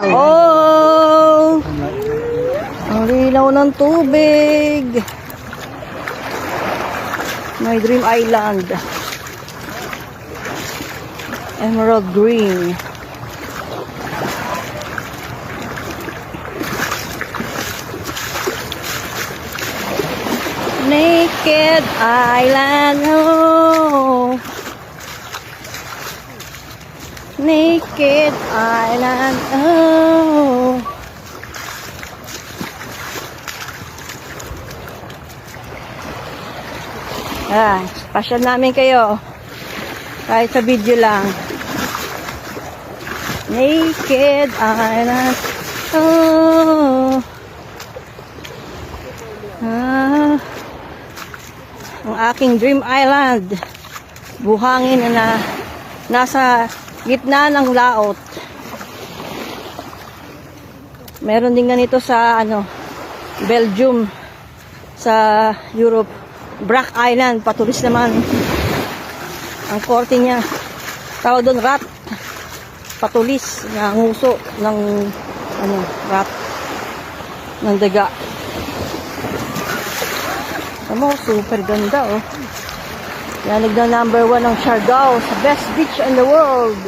Oh! Ang linaw ng tubig. My dream island. Emerald green. Naked island. Oh. Naked island. Oh. Pasyal namin kayo. Kahit sa video lang. Naked island. Oh. Ang aking dream island. Buhangin na nasa gitna ng laot. Meron din ganito sa Belgium, sa Europe. Brack Island, patulis naman. Ang korte niya, tawag doon rat. Patulis na nguso ng rat ng daga. Super ganda oh. Yan, nagda number 1 ng Siargao sa best beach in the world.